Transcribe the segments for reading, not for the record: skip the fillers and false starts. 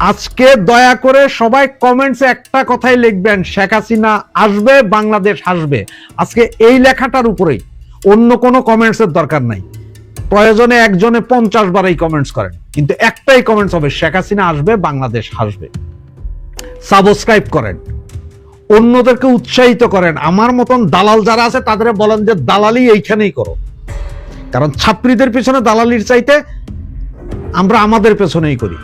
আজকে দয়া করে সবাই কমেন্টসে একটা কথাই লিখবেন, শেখ হাসিনা আসবে, বাংলাদেশ আসবে। আজকে এই লেখাটার উপরেই, অন্য কোনো কমেন্টসের দরকার নাই। প্রয়োজনে একজনে 50 বার এই কমেন্টস করেন, কিন্তু একটাই কমেন্টস হবে, শেখ হাসিনা আসবে, বাংলাদেশ আসবে। সাবস্ক্রাইব করেন, অন্যদেরকে উৎসাহিত করেন। আমার মতন দালাল যারা আছে তাদের বলেন যে দালালি এইখানেই করো, কারণ ছাত্রীদের পেছনে দালালির চাইতে আমরা আমাদের পেছনেই করি,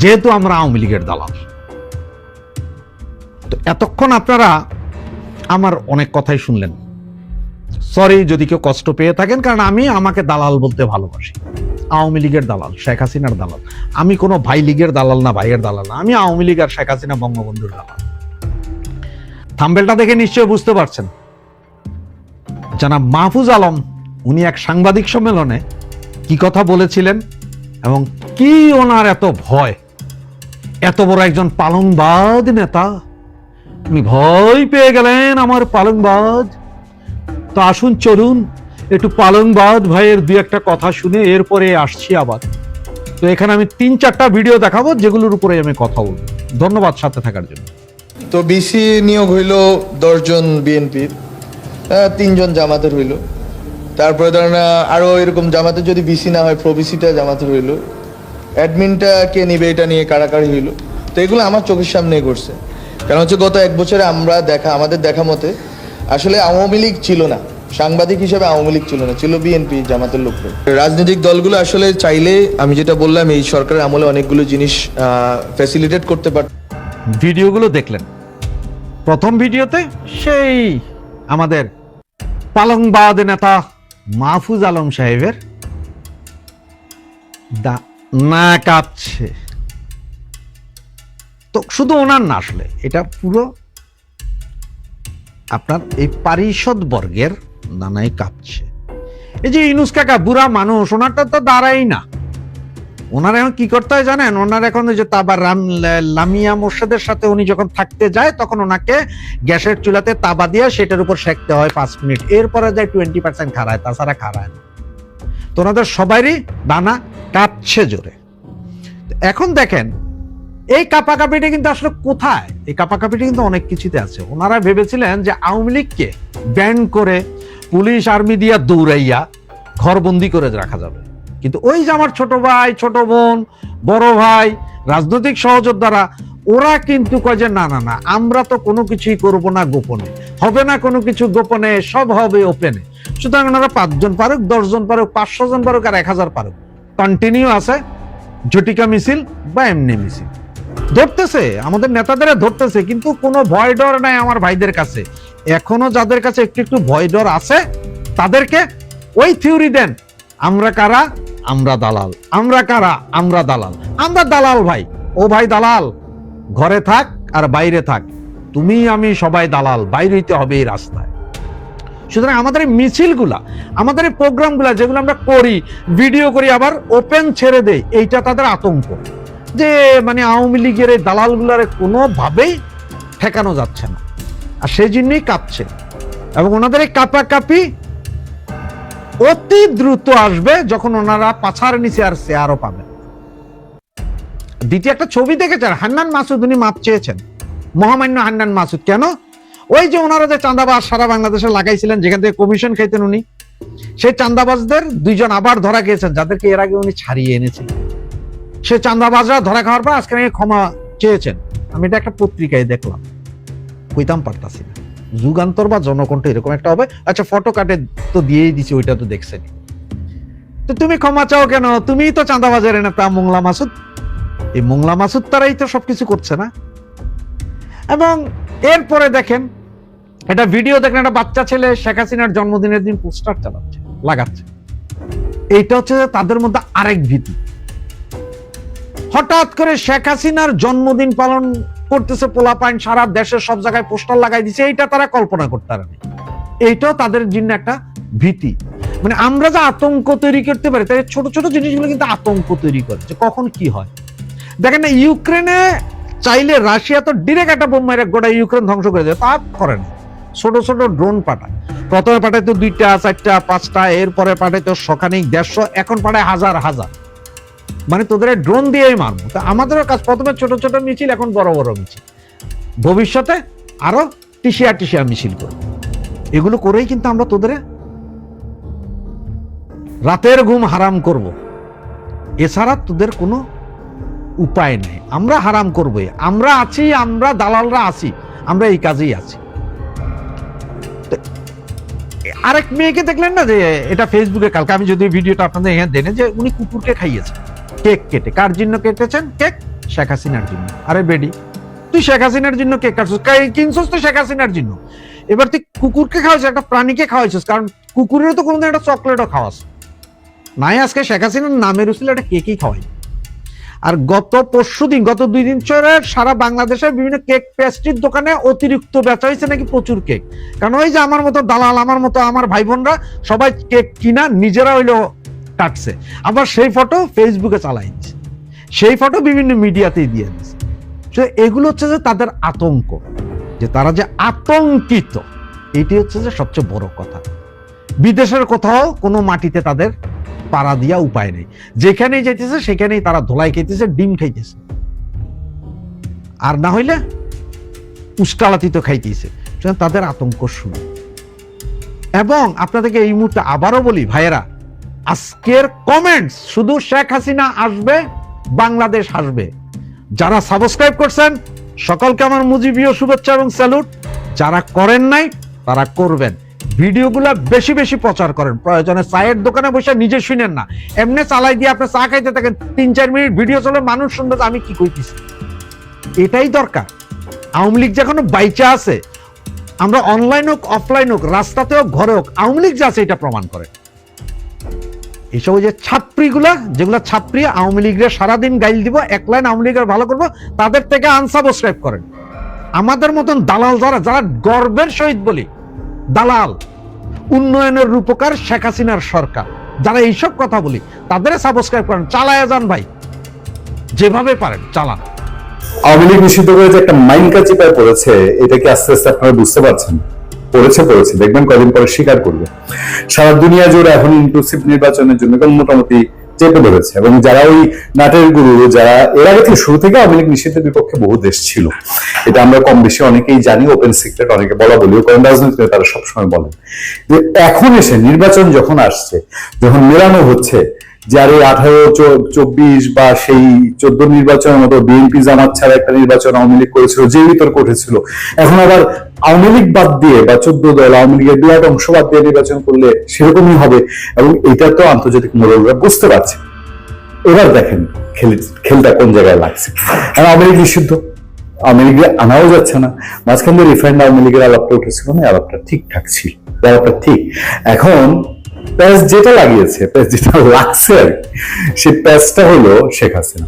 যেহেতু আমরা আওয়ামী লীগের দালাল। তো এতক্ষণ আপনারা আমার অনেক কথাই শুনলেন। সরি যদি কেউ কষ্ট পেয়ে থাকেন, কারণ আমি আমাকে দালাল বলতে ভালোবাসি। আওয়ামী লীগের দালাল, শেখ হাসিনার দালাল। আমি কোনো ভাই লীগের দালাল না, ভাইয়ের দালাল না। আমি আওয়ামী লীগ আর শেখ হাসিনা বঙ্গবন্ধুর দালাল। থাম্বেলটা দেখে নিশ্চয়ই বুঝতে পারছেন, জনাব মাহফুজ আলম উনি এক সাংবাদিক সম্মেলনে কি কথা বলেছিলেন এবং কি ওনার এত ভয়। এত বড় একজন পালংবাজ নেতা, উনি ভয় পেয়ে গেলেন আমার পালংবাজ। তো আসুন চলুন একটু পালংবাজ ভাইয়ের দুই একটা কথা শুনে এরপরে আসছি আবার। তো এখানে আমি 3-4টা ভিডিও দেখাবো যেগুলোর উপরে আমি কথা বলবো। ধন্যবাদ সাথে থাকার জন্য। তো বিসি নিয়োগ হইল 10 জন বিএনপির, 3 জন জামাতের হইল। তারপরে ধরেন আরো এরকম জামাতের যদি বিসি না হয় প্রবিসিটা জামাতের হইল। অ্যাডমিনটা কে নিবে এটা নিয়ে কাড়াকাড়ি হইল। তো এগুলো আমার চোখের সামনেই করছে। কারণ হচ্ছে গত 1 বছরে আমাদের দেখা মতে আসলে আওয়ামী লীগ ছিল না, সাংবাদিক হিসেবে আওয়ামী লীগ ছিল না, ছিল বিএনপি জামাতের লোকরা। রাজনৈতিক দলগুলো আসলে চাইলে, আমি যেটা বললাম, এই সরকারের আমলে অনেকগুলো জিনিস ফ্যাসিলিটেট করতে পারত। ভিডিওগুলো দেখলেন, প্রথম ভিডিওতে সেই আমাদের পালংবাদ নেতা মাহফুজ আলম সাহেবের না কাঁপছে। তো শুধু ওনার না, আসলে এটা পুরো আপনার এই পারিষদ বর্গের নানাই কাঁপছে। এই যে ইনুস কাকা বুড়া মানুষ, ওনারটা তো দাঁড়াই না। ওনার এখন কি করতে হয় জানেন? ওনার এখন যে তাবা লামিয়া মোর্শেদের সাথে উনি যখন থাকতে যায়, তখন ওনাকে গ্যাসের চুলাতে তাবা দিয়ে সেটার উপর সেঁকতে হয় 5 মিনিট। এরপরে যায় 20% খাড়ায়, তাছাড়া খাড়ায় না। তো ওনাদের সবারই দানা কাঁপছে জোরে। এখন দেখেন এই কাপাকাপিটা কিন্তু আসলে কোথায়? এই কাপাকাপিটা কিন্তু অনেক কিছুতে আছে। ওনারা ভেবেছিলেন যে আওয়ামী লীগকে ব্যান করে পুলিশ আর্মি দিয়া দৌড়াইয়া ঘরবন্দি করে রাখা যাবে। কিন্তু ওই যে আমার ছোট ভাই, ছোট বোন, বড় ভাই, রাজনৈতিক সহযোদ্ধারা, ওরা কিন্তু কয় যে না না না, আমরা তো কোনো কিছুই করবো না গোপনে, হবে না কোনো কিছু গোপনে, সব হবে ওপেনে। সুতরাং ওনারা 5 জন পারুক, 10 জন পারুক, 500 জন পারুক, আর 1000 পারুক, কন্টিনিউ আছে ঝটিকা মিছিল বা এমনি মিছিল ধরতেছে, আমাদের নেতাদের ধরতেছে। কিন্তু কোনো ভয় ডর নাই আমার ভাইদের কাছে। এখনো যাদের কাছে একটু একটু ভয় ডর আছে, তাদেরকে ওই থিওরি দেন, আমরা কারা, আমরা দালাল, আমরা কারা, আমরা দালাল, আমরা দালাল ভাই। ও ভাই দালাল, ঘরে থাক আর বাইরে থাক, তুমি আমি সবাই দালাল, বাইরে হইতে হবে এই রাস্তায়। সুতরাং আমাদের এই মিছিলগুলা, আমাদের এই প্রোগ্রামগুলা যেগুলো আমরা করি, ভিডিও করি, আবার ওপেন ছেড়ে দেই, এইটা তাদের আতঙ্ক যে মানে আওয়ামী লীগের এই দালালগুলার কোনোভাবেই ঠেকানো যাচ্ছে না, আর সেই জন্যই কাঁপছে। এবং ওনাদের এই কাঁপাকাঁপি অতি দ্রুত আসবে যখন ওনারা পাছার নিচে আর চেয়ারও পাবেন। দ্বিতীয় একটা ছবি দেখেছেন, হান্নান মাসুদ, উনি মাপ চেয়েছেন, মহামান্য হান্নান মাসুদ। কেন? ওই যে ওনারা যে চাঁদাবাজ সারা বাংলাদেশে লাগাইছিলেন, যেখান থেকে কমিশন খাইতেন উনি, সেই চাঁদাবাজদের 2 জন আবার ধরা গিয়েছেন, যাদেরকে এর আগে উনি ছাড়িয়ে এনেছেন। সে চাঁদাবাজরা ধরা খাওয়ার পর আজকে নাকি ক্ষমা চেয়েছেন। আমি এটা একটা পত্রিকায় দেখলাম, কইতাম পারতাছি না, যুগান্তর বা জনকণ্ঠ এরকম একটা হবে। আচ্ছা, ফটো কাটে তো দিয়েই দিছি, ওইটা তো দেখছেনি। তো তুমি ক্ষমা চাও কেন? তুমিই তো চাঁদাবাজের নেতা মোংলা মাসুদ। এই মোংলা মাসুদ তারাই তো সবকিছু করছে না। এবং এরপরে দেখেন এটা ভিডিও দেখেন, একটা বাচ্চা ছেলে শেখ হাসিনার জন্মদিনের দিন পোস্টার চালাচ্ছে, লাগাচ্ছে। এইটা হচ্ছে তাদের মধ্যে আরেক ভীতি। হঠাৎ করে শেখ হাসিনার জন্মদিন পালন করতেছে পোলাপাইন, সারা দেশের সব জায়গায় পোস্টার লাগাই দিচ্ছে, এইটা তারা কল্পনা করতে পারে না। এইটাও তাদের জন্য একটা ভীতি। মানে আমরা যে আতঙ্ক তৈরি করতে পারি, তাই ছোট ছোট জিনিসগুলো কিন্তু আতঙ্ক তৈরি করে, যে কখন কি হয়। দেখেন না, ইউক্রেনে চাইলে রাশিয়া তো ডিরেক্ট একটা বোম মেরে গোটা ইউক্রেন ধ্বংস করে দেয়, তা করে না। ছোট ছোট ড্রোন পাঠায়, প্রথমে পাঠাইতো 2টা, 4টা, 5টা, এরপরে পাঠাইতো শখানিক, 150, এখন পাঠায় হাজার হাজার। মানে তোদের ড্রোন দিয়েই মারবো। তা আমাদেরও কাজ প্রথমে ছোট ছোট মিছিল, এখন বড় বড় মিছিল, ভবিষ্যতে আরো টিসিয়া মিছিল করবো। এগুলো করেই কিন্তু আমরা তোদের রাতের ঘুম হারাম করব, এছাড়া তোদের কোনো উপায় নেই। আমরা হারাম করবই, আমরা আছি, আমরা দালালরা আছি, আমরা এই কাজেই আছি। আরেক মেয়েকে দেখলেন না যে এটা ফেসবুকে, কালকে আমি যদি ভিডিওটা আপনাদের এখানে দেনে, যে উনি কুকুরকে খাইয়েছেন কেক কেটে। কার জন্য কেটেছেন কেক? শেখ হাসিনার জন্য। আরে বেডি, তুই শেখ হাসিনার জন্য কেক কাটছিস, কিনছিস তো শেখ হাসিনার জন্য। এবার তুই কুকুরকে খাওয়াইছিস, একটা প্রাণীকে খাওয়াইছিস, কারণ কুকুরেরও তো কোনোদিন একটা চকলেটও খাওয়াস নাই। আজকে শেখ হাসিনার নামের উচিলে একটা কেকই খাওয়াই। আর গত 2 দিন ধরে সারা বাংলাদেশের বিভিন্ন কেক পেস্ট্রির দোকানে অতিরিক্ত বেচা হয়েছে নাকি প্রচুর কেক। কারণ ওই যে আমার মতো দালাল, আমার মতো আমার ভাই বোনরা সবাই কেক কিনা নিজেরা হইলো কাটছে, আবার সেই ফটো ফেসবুকে চালাই দিচ্ছে, সেই ফটো বিভিন্ন মিডিয়াতেই দিয়ে দিচ্ছে। এগুলো হচ্ছে যে তাদের আতঙ্ক, যে তারা যে আতঙ্কিত, এটি হচ্ছে যে সবচেয়ে বড় কথা। বিদেশের কোথাও কোনো মাটিতে তাদের পাড়া দিয়া উপায় নেই, যেখানেই যাইতেছে সেখানেই তারা ধোলাই খাইতেছে, ডিম খাইতেছে, আর না হইলে উস্কালাতি তো খাইতেছে। তাদের আতঙ্ক শুনে। এবং আপনাদেরকে এই মুহূর্তে আবারও বলি ভাইয়েরা, আজকের কমেন্টস শুধু শেখ হাসিনা আসবে, বাংলাদেশ আসবে। যারা সাবস্ক্রাইব করছেন সকলকে আমার মুজিবীয় শুভেচ্ছা এবং স্যালুট। যারা করেন নাই তারা করবেন। ভিডিওগুলো বেশি বেশি প্রচার করেন, প্রয়োজনে চায়ের দোকানে বসে নিজে শুনেন না, এমনি চালাই দিয়ে আপনি চা খাইতে থাকেন, 3-4 মিনিট ভিডিও চলে, মানুষ শুনবে আমি কি কইতেছি। এটাই দরকার। আওয়ামী লীগ যখন বাইচা আছে, আমরা অনলাইন হোক অফলাইন হোক, রাস্তাতে হোক ঘরে হোক, আওয়ামী লীগ যে আছে এটা প্রমাণ করে। এইসব যে ছাত্রীগুলা, যেগুলা ছাত্রী আওয়ামী লীগের সারাদিন গাইল দিব, এক লাইন আওয়ামী লীগের ভালো করবো, তাদের থেকে আনসাবস্ক্রাইব করেন। আমাদের মতন দালাল যারা, যারা গর্বের সহিত বলি দালাল, উন্নয়নের রূপকার শেখ হাসিনার সরকার, যারা এইসব কথা বলি, তাদের সাবস্ক্রাইব করেন, চালায়া যান ভাই, যেভাবে পারেন চালান। আওয়ামী লীগ নিষিদ্ধ করে যে একটা মাইনকা চিপায় পড়েছে, এটা কি আস্তে আস্তে আপনারা বুঝতে পারছেন? পড়েছে দেখবেন কদিন পরে স্বীকার করবে। সারা দুনিয়া জুড়ে এখন ইনক্লুসিভ নির্বাচনের জন্য মোটামুটি চেপে ধরেছে। এবং যারা ওই নাটের গুরু, যারা এর আগে থেকে শুরু থেকে আওয়ামী লীগ নিষিদ্ধের বিপক্ষে বহু দেশ ছিল, এটা আমরা কম বেশি অনেকেই জানি, ওপেন সিক্রেট, অনেকে বলা বলিও করেন, রাজনীতিতে তারা সবসময় বলেন যে এখন এসে নির্বাচন যখন আসছে, যখন মেলানো হচ্ছে যে আরে 18-24 বা সেই 14 নির্বাচনের মতো বিএনপি জামাত ছাড়া একটা নির্বাচন আওয়ামী লীগ করেছিল, যে বিতর্ক উঠেছিল, এখন আবার আওয়ামী লীগ বাদ দিয়ে বা 14 দল আওয়ামী লীগের বিরাট অংশ বাদ দিয়ে নির্বাচন করলে সেরকমই হবে। এবং এটা তো আন্তর্জাতিক মোড়লরা বুঝতে পারছে। এবার দেখেন খেলটা কোন জায়গায় লাগছে। আর আওয়ামী লীগ নিষিদ্ধ, আওয়ামী লীগে আনাও যাচ্ছে না। মাঝখান দিয়ে রিফাইন্ড আওয়ামী লীগের আলাপটা উঠেছিল না, আলাপটা ঠিকঠাক ছিল, আলাপটা ঠিক। এখন প্যাচ যেটা লাগিয়েছে, প্যাচ যেটা লাগছে আর কি, সেই প্যাচটা হলো শেখ হাসিনা।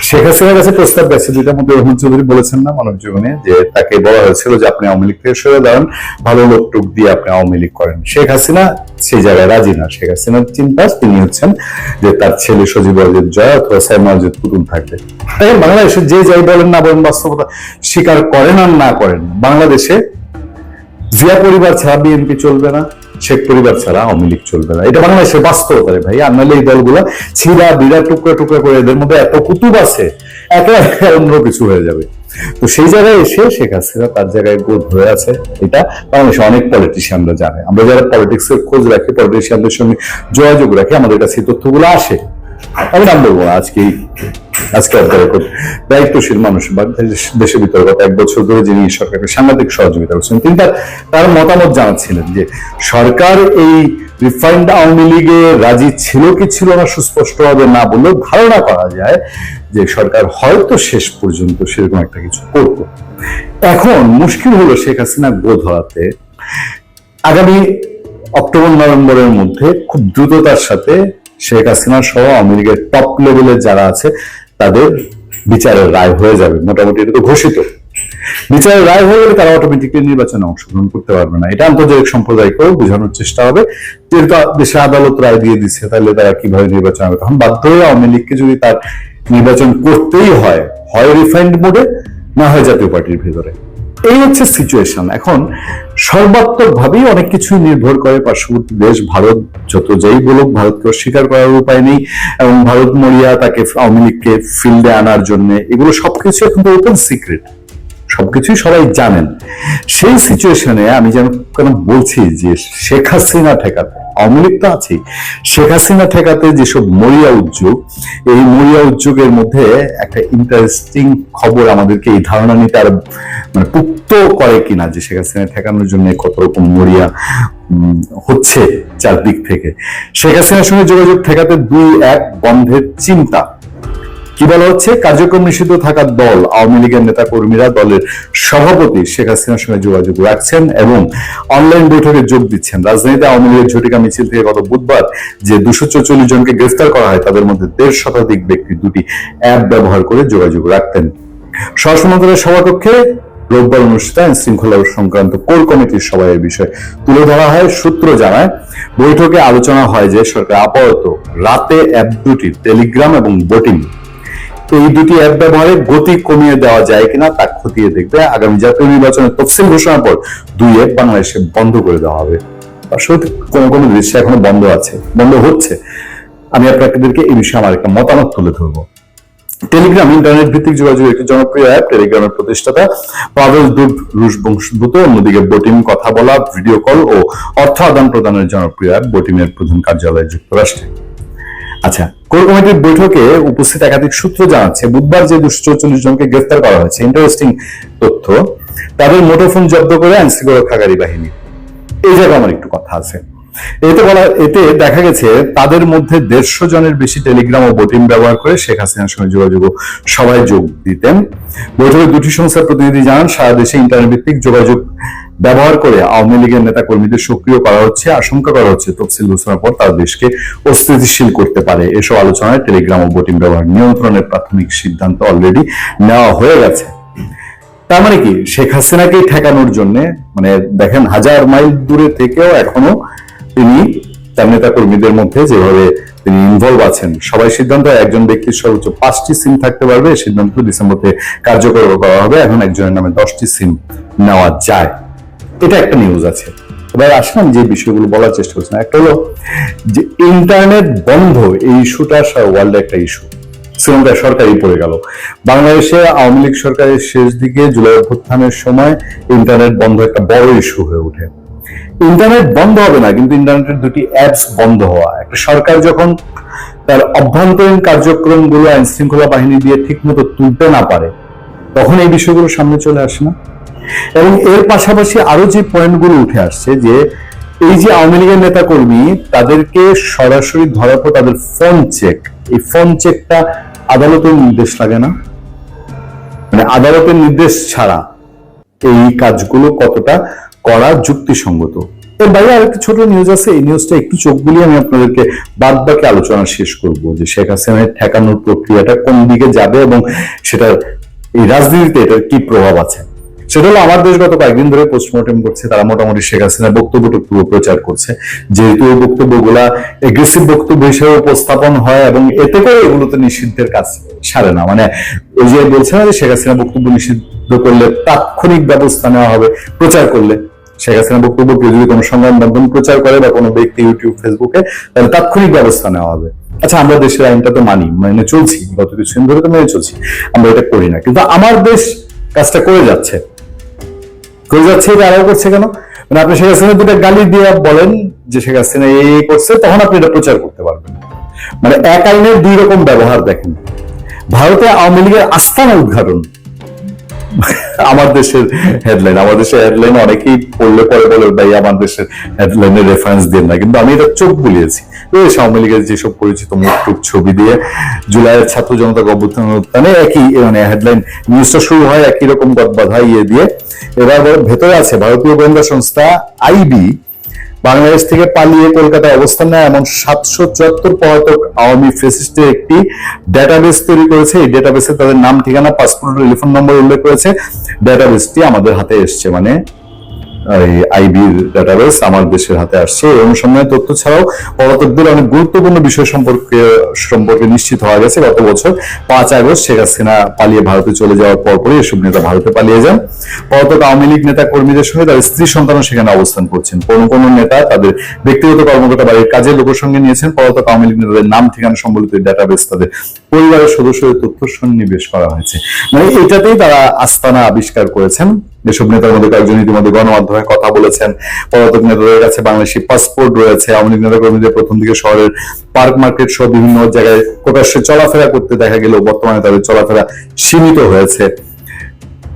শেখ হাসিনার কাছে প্রস্তাব গেছে, যেটার মধ্যে রহমান চৌধুরী বলেছেন না মানব জীবনে, যে তাকে বলা হয়েছিল যে আপনি আওয়ামী লীগ থেকে সরে দাঁড়ান, ভালো লোক টুক দিয়ে আপনি আওয়ামী লীগ করেন। শেখ হাসিনা সেই জায়গায় রাজি না। শেখ হাসিনার চিন্তা তিনি হচ্ছেন যে তার ছেলে সজীব ওয়াজেদ জয় অথবা সাইমা ওয়াজেদ পুতুল থাকবে। তাই বাংলাদেশে যে যাই বলেন না বলেন, বাস্তবতা স্বীকার করেন আর না করেন, বাংলাদেশে জিয়া পরিবার ছাড়া বিএনপি চলবে না, শেখ পরিবার ছাড়া আওয়ামী লীগ চলবে না। এটা বাংলাদেশের বাস্তবতা রে ভাই। আর নাহলে এই দলগুলা ছিঁড়া বিড়া টুকরা টুকরা করে, এদের মধ্যে এত কুতুব আছে, একে অন্য কিছু হয়ে যাবে। তো সেই জায়গায় এসে শেখ হাসিনা তার জায়গায় বোধ হয়ে আছে। এটা বাংলাদেশে অনেক পলিটিশিয়ানরা জানে। আমরা যারা পলিটিক্স এর খোঁজ রাখি, পলিটিশিয়ানদের সঙ্গে যোগাযোগ রাখি, আমাদের কাছে তথ্যগুলো আসে। আমি নাম বলবো না আজকে দায়িত্বশীল মানুষ বা দেশের ভিতরে গত 1 বছর ধরে যিনি সরকারকে সাংঘাতিক সহযোগিতা করছেন, তিনি তার মতামত জানাচ্ছিলেন যে সরকার এই রিফাইন্ড আওয়ামী লীগে রাজি ছিল কি ছিল না সুস্পষ্টভাবে না বললেও ধারণা করা যায় যে সরকার হয়তো শেষ পর্যন্ত সেরকম একটা কিছু করত। এখন মুশকিল হলো শেখ হাসিনা গোদ হওয়াতে আগামী অক্টোবর-নভেম্বরের মধ্যে খুব দ্রুততার সাথে শেখ হাসিনা সহ আওয়ামী লীগের টপ লেভেলে যারা আছে তাদের বিচারের রায় হয়ে যাবে। মোটামুটি এটা তো ঘোষিত। বিচারের রায় হয়ে গেলে তারা অটোমেটিক্যালি নির্বাচনে অংশগ্রহণ করতে পারবে না। এটা আন্তর্জাতিক সম্প্রদায়কেও বোঝানোর চেষ্টা হবে, যেহেতু দেশে আদালত রায় দিয়ে দিচ্ছে, তাহলে তারা কিভাবে নির্বাচন হবে। তখন বাধ্য হয়ে আওয়ামী লীগকে যদি তার নির্বাচন করতেই হয়, হয় রিফাইন্ড মোডে, না হয় জাতীয় পার্টির ভিতরে। এই হচ্ছে সিচুয়েশন। এখন সর্বাত্মকভাবেই অনেক কিছুই নির্ভর করে পার্শ্ববর্তী দেশ ভারত। যত যাই বলুক, ভারতকে অস্বীকার করার উপায় নেই, এবং ভারত মরিয়া তাকে আওয়ামী লীগকে ফিল্ডে আনার জন্য, এগুলো সবকিছু এখন তো ওপেন সিক্রেট, সবকিছুই সবাই জানেন। সেই সিচুয়েশনে আমি যেন কেন বলছি যে শেখ হাসিনা ঠেকাতে, আওয়ামী লীগ তো আছেই, শেখ হাসিনা ঠেকাতে যেসব মরিয়া উদ্যোগ, এই মরিয়া উদ্যোগের মধ্যে একটা ইন্টারেস্টিং খবর আমাদেরকে এই ধারণা নিতে আর মানে পুক্ত করে কিনা যে শেখ হাসিনা ঠেকানোর জন্য কত রকম মরিয়া হচ্ছে চারদিক থেকে। শেখ হাসিনার সঙ্গে যোগাযোগ ঠেকাতে 2-1 বন্ধের চিন্তা। কি বলা হচ্ছে? কার্যক্রম নিষিদ্ধ থাকা দল আওয়ামী লীগের নেতা কর্মীরা দলের সভাপতি শেখ হাসিনার সঙ্গে যোগাযোগ রাখছেন এবং অনলাইন বৈঠকে যোগ দিচ্ছেন। রাজধানীতে আওয়ামী লীগের ঝটিকা মিছিল থেকে গত বুধবার যে 244 জনকে গ্রেফতার করা হয়, তাদের মধ্যে 1.5 শতাধিক ব্যক্তি 2টি অ্যাপ ব্যবহার করে যোগাযোগ রাখতেন। স্বরাষ্ট্র মন্ত্রণালয়ের সভাকক্ষে রোববার অনুষ্ঠিত আইন শৃঙ্খলা সংক্রান্ত কোর কমিটির সভায় এই বিষয় তুলে ধরা হয়। সূত্র জানায়, বৈঠকে আলোচনা হয় যে সরকার আপাতত রাতে অ্যাপ দুটি টেলিগ্রাম এবং বোটিং, এই দুটি অ্যাপ ব্যবহারে গতি কমিয়ে দেওয়া যায় কিনা তা খতিয়ে দেখবে। আগামী জাতীয় নির্বাচনের তফসিল ঘোষণার পর 2 অ্যাপ বাংলাদেশে বন্ধ করে দেওয়া হবে। আসলে কোন কোন দৃশ্য এখনো বন্ধ আছে, বন্ধ হচ্ছে। আমি আপনাদেরকে এই বিষয়ে আমার একটা মতামত তুলে ধরবো। টেলিগ্রাম ইন্টারনেট ভিত্তিক যোগাযোগের একটি জনপ্রিয় অ্যাপ। টেলিগ্রামের প্রতিষ্ঠাতা পাভেল দুব রুশ বংশোদ্ভূত। অন্যদিকে বোটিং কথা বলা, ভিডিও কল ও অর্থ আদান প্রদানের জনপ্রিয় অ্যাপ। বোটিংয়ের প্রধান কার্যালয় যুক্তরাষ্ট্রে। আচ্ছা, কোর কমিটির বৈঠকে উপস্থিত একাধিক সূত্র জানাচ্ছে, বুধবার যে 244 জনকে গ্রেফতার করা হয়েছে, ইন্টারেস্টিং তথ্য, তাদের মুঠোফোন জব্দ করে আইন শৃঙ্খলা রক্ষাকারী বাহিনী। এই জায়গায় আমার একটু কথা আছে। এতে দেখা গেছে তাদের মধ্যে 150 জনের বেশি টেলিগ্রাম ও বোটিং ব্যবহার করে শেখ হাসিনার সঙ্গে যোগাযোগ সবাই যোগ দিতেন। বৈঠকে দুটি সংস্থার প্রতিনিধি জানান, সারা দেশে ইন্টারনেট ভিত্তিক যোগাযোগ ব্যবহার করে আওয়ামী লীগের নেতা কর্মীদের সক্রিয় করা হচ্ছে। আশঙ্কা করা হচ্ছে তফসিল ঘোষণার পর তারা দেশকে অস্থিতিশীল করতে পারে। এসব আলোচনায় টেলিগ্রাম ও বোটিং ব্যবহার নিয়ন্ত্রণের প্রাথমিক সিদ্ধান্ত অলরেডি নেওয়া হয়ে গেছে। তার মানে কি, শেখ হাসিনাকে ঠেকানোর জন্য, মানে দেখেন 1000 মাইল দূরে থেকেও এখনো তিনি তার নেতা কর্মীদের মধ্যে যেভাবে তিনি ইনভলভ আছেন। সবাই সিদ্ধান্ত, একজন ব্যক্তির সর্বোচ্চ 5টি সিম থাকতে পারবে। এই সিদ্ধান্ত ডিসেম্বর থেকে কার্যকর করা হবে। এখন একজনের নামে 10টি সিম নেওয়া যায়। এটা একটা নিউজ আছে। এবার আসলাম যে বিষয়গুলো বলার চেষ্টা করছেন। একটা হলো যে ইন্টারনেট বন্ধ, এই ইস্যুটা ওয়ার্ল্ডে একটা ইস্যু। শ্রীলঙ্কায় সরকারই পড়ে গেল। বাংলাদেশে আওয়ামী লীগ সরকারের শেষ দিকে জুলাই অভ্যুত্থানের সময় ইন্টারনেট বন্ধ একটা বড় ইস্যু হয়ে ওঠে। ইন্টারনেট বন্ধ হবে না, কিন্তু ইন্টারনেটের দুটি অ্যাপস বন্ধ হওয়া, একটা সরকার যখন তার অভ্যন্তরীণ কার্যক্রমগুলো আইন শৃঙ্খলা বাহিনী দিয়ে ঠিক মতো তুলতে না পারে, তখন এই বিষয়গুলো সামনে চলে আসে না। এবং এর পাশাপাশি আরো যে পয়েন্টগুলো উঠে আসছে, যে এই যে আওয়ামী লীগের নেতা কর্মী, তাদেরকে সরাসরি ধরার পর তাদের ফোন চেক, এই ফোন চেকটা আদালতের নির্দেশ লাগে না, মানে আদালতের নির্দেশ ছাড়া এই কাজগুলো কতটা করা যুক্তিসঙ্গত। এর বাইরে আরেকটা ছোট নিউজ আছে, এই নিউজটা একটু চোখ বুলিয়ে আমি আপনাদেরকে বাদ বাকি আলোচনা শেষ করব, যে শেখ হাসিনার ঠেকানোর প্রক্রিয়াটা কোন দিকে যাবে এবং সেটা এই রাজনীতিতে এটার কি প্রভাব আছে। সেটা হলো, আমার দেশ গত কয়েকদিন ধরে পোস্টমর্টম করছে, তারা মোটামুটি শেখ হাসিনার বক্তব্যটুকু প্রচার করছে, যেহেতু ওই বক্তব্যগুলা এগ্রেসিভ বক্তব্য হিসেবে উপস্থাপন হয় এবং এতে করে এগুলোতে নিষিদ্ধের কাজ সারে না। মানে ওই যে বলছে না যে শেখ হাসিনা বক্তব্য নিষিদ্ধ করলে তাৎক্ষণিক ব্যবস্থা নেওয়া হবে, প্রচার করলে শেখ হাসিনা বক্তব্য কেউ যদি কোনো সংবাদ মাধ্যম প্রচার করে বা কোনো ব্যক্তি ইউটিউব ফেসবুকে, তাহলে তাৎক্ষণিক ব্যবস্থা নেওয়া হবে। আচ্ছা, আমরা দেশের আইনটা তো মেনে চলছি, গত কিছুদিন ধরে তো মেনে চলছি, আমরা এটা করি না, কিন্তু আমার দেশ কাজটা করে যাচ্ছে। এটা আরো করছে কেন? মানে আপনি শেখ হাসিনা দুটো গালি দিয়ে বলেন যে শেখ হাসিনা এই করছে, তখন আপনি এটা প্রচার করতে পারবেন। মানে এক আইনের 2 রকম ব্যবহার। দেখেন, ভারতে আওয়ামী লীগের আস্থানা উদ্ঘাটন, আমার দেশের হেডলাইন, আমার দেশের হেডলাইন অনেকেই পড়লে পরে বলে ভাই আমার দেশের হেডলাইনের রেফারেন্স দেন না, কিন্তু আমি এটা চোখ বুলিয়েছি। আওয়ামী লীগের যেসব পরিচিত মুখ ছবি দিয়ে জুলাইয়ের ছাত্র জনতা অভ্যুত্থানে একই মানে হেডলাইন, নিউজটা শুরু হয় একই রকম গদবাধা দিয়ে। এবার ভেতরে আছে ভারতীয় গোয়েন্দা সংস্থা আইবি বাংলাদেশ থেকে পালিয়ে কলকাতায় অবস্থান নেয় এমন 774 পলাতক আওয়ামী ফ্যাসিস্টের একটি ডেটাবেস তৈরি করেছে। এই ডেটাবেসে তাদের নাম, ঠিকানা, পাসপোর্ট, টেলিফোন নম্বর উল্লেখ করেছে। ডেটাবেসটি আমাদের হাতে এসছে, মানে আইবির ডাটাবেস আমার দেশের হাতে আসছে। এই অনুসন্ধানের তথ্য ছাড়াও পলাতকদের অনেক গুরুত্বপূর্ণ বিষয় সম্পর্কে নিশ্চিত হওয়া গেছে। গত বছর 5 আগস্ট শেখ হাসিনা পালিয়ে ভারতে চলে যাওয়ার পরপরই এসব নেতা ভারতে পালিয়ে যান। পলাতক আওয়ামী লীগ নেতা কর্মীদের সঙ্গে তার স্ত্রী সন্তানও সেখানে অবস্থান করছেন। কোন নেতা তাদের ব্যক্তিগত কর্মকর্তা বাড়ির কাজের লোকের সঙ্গে নিয়েছেন। পলাতক আওয়ামী লীগ নেতাদের নাম ঠিকানা সম্বলিত ডাটাবেস তাদের পরিবারের সদস্যদের তথ্য সন্নিবেশ করা হয়েছে। মানে এটাতেই তারা আস্তানা আবিষ্কার করেছেন। এসব নেতার মধ্যে কয়েকজন ইতিমধ্যে গণমাধ্যমে কথা বলেছেন। পলাতক নেতাদের কাছে বাংলাদেশি পাসপোর্ট রয়েছে। আওয়ামী লীগ নেতা কর্মীদের প্রথম দিকে শহরের পার্ক মার্কেট সহ বিভিন্ন জায়গায় প্রকাশ্যে চলাফেরা করতে দেখা গেলেও বর্তমানে তাদের চলাফেরা সীমিত হয়েছে।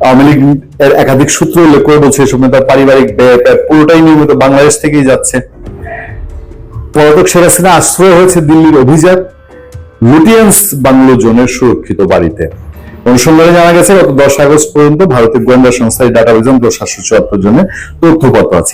আওয়ামী লীগ এর একাধিক সূত্র উল্লেখ করে বলছে এসব নেতার পারিবারিক ব্যয় পুরোটাই নিয়মিত বাংলাদেশ থেকেই যাচ্ছে। পলাতক শেখ হাসিনা আশ্রয় হয়েছে দিল্লির অভিজাত লুটিয়েন্স বাংলো জোনের সুরক্ষিত বাড়িতে। অনুসন্ধানে জানা গেছে গত 10 আগস্ট পর্যন্ত ভারতের গোয়েন্দা সংস্থার ডাটাবেজে 774 জনের তথ্যপত্র আছে।